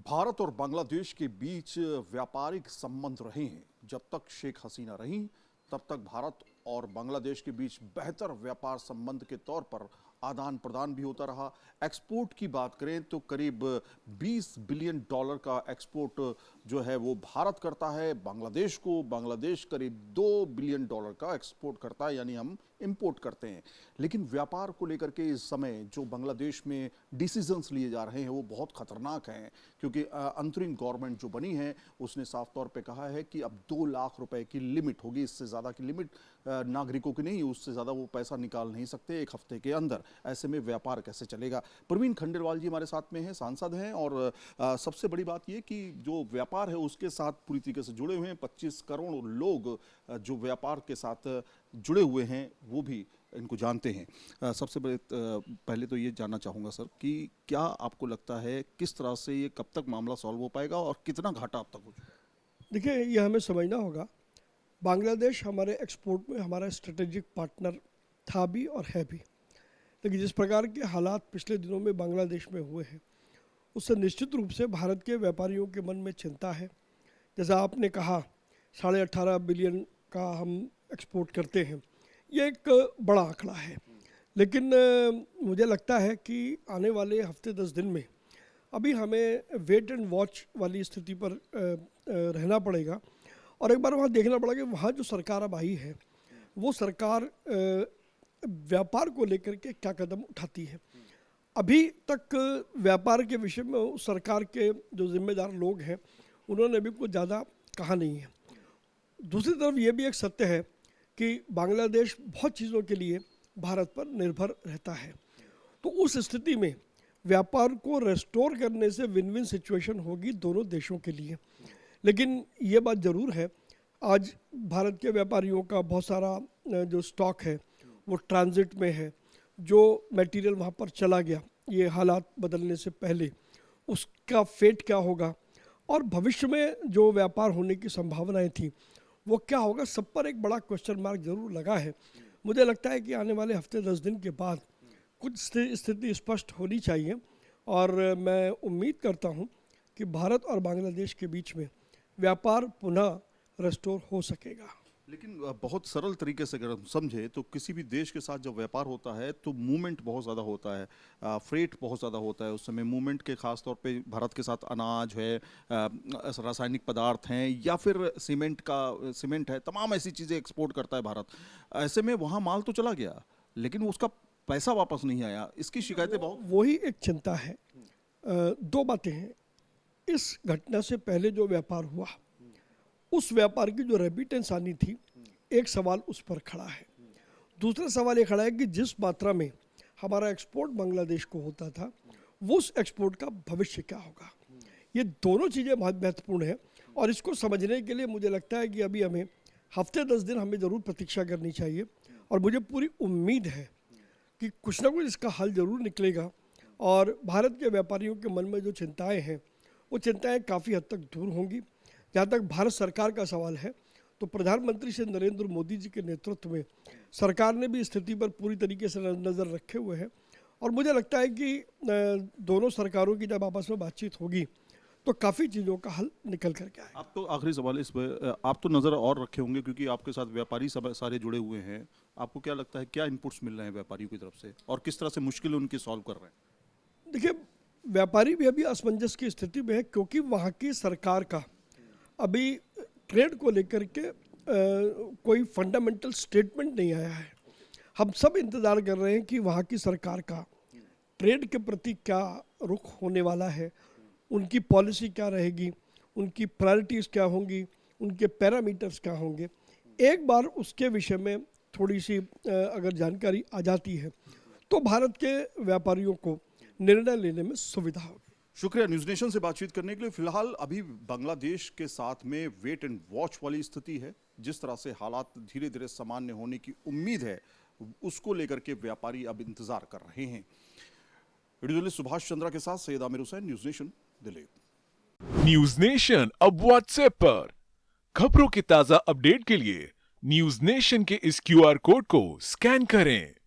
भारत और बांग्लादेश के बीच व्यापारिक संबंध रहे हैं। जब तक शेख हसीना रहीं तब तक भारत और बांग्लादेश के बीच बेहतर व्यापार संबंध के तौर पर आदान प्रदान भी होता रहा। एक्सपोर्ट की बात करें तो करीब 20 बिलियन डॉलर का एक्सपोर्ट जो है वो भारत करता है बांग्लादेश को। बांग्लादेश करीब 2 बिलियन डॉलर का एक्सपोर्ट करता है, यानी हम इंपोर्ट करते हैं। लेकिन व्यापार को लेकर के इस समय जो बांग्लादेश में डिसीजंस लिए जा रहे हैं वो बहुत खतरनाक हैं, क्योंकि अंतरिम गवर्नमेंट जो बनी है उसने साफ तौर पे कहा है कि अब 2 लाख रुपए की लिमिट होगी। इससे ज़्यादा की लिमिट नागरिकों की नहीं, उससे ज़्यादा वो पैसा निकाल नहीं सकते एक हफ्ते के अंदर। ऐसे में व्यापार कैसे चलेगा? प्रवीण खंडेलवाल जी हमारे साथ में हैं, सांसद हैं, और सबसे बड़ी बात ये कि जो व्यापार है उसके साथ पूरी तरीके से जुड़े हुए हैं। 25 करोड़ लोग जो व्यापार के साथ जुड़े हुए हैं वो भी इनको जानते हैं। सबसे पहले तो ये जानना चाहूँगा सर कि क्या आपको लगता है किस तरह से ये कब तक मामला सॉल्व हो पाएगा और कितना घाटा अब तक हो चुका है? देखिए, ये हमें समझना होगा, बांग्लादेश हमारे एक्सपोर्ट में हमारा स्ट्रेटेजिक पार्टनर था भी और है भी। लेकिन जिस प्रकार के हालात पिछले दिनों में बांग्लादेश में हुए हैं उससे निश्चित रूप से भारत के व्यापारियों के मन में चिंता है। जैसा आपने कहा, 18.5 बिलियन का हम एक्सपोर्ट करते हैं, ये एक बड़ा आंकड़ा है। लेकिन मुझे लगता है कि आने वाले हफ्ते 10 दिन में अभी हमें वेट एंड वॉच वाली स्थिति पर रहना पड़ेगा और एक बार वहाँ देखना पड़ेगा कि वहाँ जो सरकार अब आई है वो सरकार व्यापार को लेकर के क्या कदम उठाती है। अभी तक व्यापार के विषय में उस सरकार के जो जिम्मेदार लोग हैं उन्होंने भी कुछ ज़्यादा कहा नहीं है। दूसरी तरफ ये भी एक सत्य है कि बांग्लादेश बहुत चीज़ों के लिए भारत पर निर्भर रहता है। तो उस स्थिति में व्यापार को रेस्टोर करने से विन विन सिचुएशन होगी दोनों देशों के लिए। लेकिन ये बात ज़रूर है, आज भारत के व्यापारियों का बहुत सारा जो स्टॉक है वो ट्रांजिट में है। जो मटेरियल वहाँ पर चला गया ये हालात बदलने से पहले, उसका फेट क्या होगा और भविष्य में जो व्यापार होने की संभावनाएं थी वो क्या होगा, सब पर एक बड़ा क्वेश्चन मार्क जरूर लगा है। मुझे लगता है कि आने वाले हफ्ते 10 दिन के बाद कुछ स्थिति स्पष्ट होनी चाहिए और मैं उम्मीद करता हूं कि भारत और बांग्लादेश के बीच में व्यापार पुनः रेस्टोर हो सकेगा। लेकिन बहुत सरल तरीके से अगर हम समझे तो किसी भी देश के साथ जब व्यापार होता है तो मूवमेंट बहुत ज़्यादा होता है, फ्रेट बहुत ज़्यादा होता है। उस समय मूवमेंट के खास तौर पे भारत के साथ अनाज है, रासायनिक पदार्थ हैं, या फिर सीमेंट है, तमाम ऐसी चीज़ें एक्सपोर्ट करता है भारत। ऐसे में वहाँ माल तो चला गया लेकिन उसका पैसा वापस नहीं आया, इसकी शिकायतें बहुत। वही एक चिंता है। 2 बातें हैं। इस घटना से पहले जो व्यापार हुआ उस व्यापार की जो रेमिटेंस आनी थी, एक सवाल उस पर खड़ा है। दूसरा सवाल ये खड़ा है कि जिस मात्रा में हमारा एक्सपोर्ट बांग्लादेश को होता था वो उस एक्सपोर्ट का भविष्य क्या होगा। ये दोनों चीज़ें बहुत महत्वपूर्ण है और इसको समझने के लिए मुझे लगता है कि अभी हमें हफ्ते 10 दिन हमें ज़रूर प्रतीक्षा करनी चाहिए और मुझे पूरी उम्मीद है कि कुछ ना कुछ इसका हल ज़रूर निकलेगा और भारत के व्यापारियों के मन में जो चिंताएँ हैं वो चिंताएँ काफ़ी हद तक दूर होंगी। जहाँ तक भारत सरकार का सवाल है तो प्रधानमंत्री श्री नरेंद्र मोदी जी के नेतृत्व में सरकार ने भी स्थिति पर पूरी तरीके से नज़र रखे हुए है और मुझे लगता है कि दोनों सरकारों की जब आपस में बातचीत होगी तो काफ़ी चीज़ों का हल निकल करके आएगा। आप तो आखिरी सवाल इस पर, आप तो नज़र और रखे होंगे क्योंकि आपके साथ व्यापारी सब सारे जुड़े हुए हैं। आपको क्या लगता है, क्या इनपुट्स मिल रहे हैं व्यापारियों की तरफ से और किस तरह से मुश्किलें उनकी सॉल्व कर रहे हैं? देखिए, व्यापारी भी अभी असमंजस की स्थिति में है क्योंकि वहाँ की सरकार का अभी ट्रेड को लेकर के कोई फंडामेंटल स्टेटमेंट नहीं आया है। हम सब इंतज़ार कर रहे हैं कि वहाँ की सरकार का ट्रेड के प्रति क्या रुख होने वाला है, उनकी पॉलिसी क्या रहेगी, उनकी प्रायोरिटीज़ क्या होंगी, उनके पैरामीटर्स क्या होंगे। एक बार उसके विषय में थोड़ी सी अगर जानकारी आ जाती है तो भारत के व्यापारियों को निर्णय लेने में सुविधा होगी। शुक्रिया न्यूज़ नेशन से बातचीत करने के लिए। फिलहाल अभी बांग्लादेश के साथ में वेट एंड वॉच वाली स्थिति है। जिस तरह से हालात धीरे धीरे सामान्य होने की उम्मीद है उसको लेकर के व्यापारी अब इंतजार कर रहे हैं। वीडियो जर्नलिस्ट सुभाष चंद्रा के साथ Syed Aamir Hussain, news nation, Delhi. News nation अब व्हाट्सएप पर खबरों की ताजा अपडेट के लिए न्यूज़ नेशन के इस QR कोड को स्कैन करें।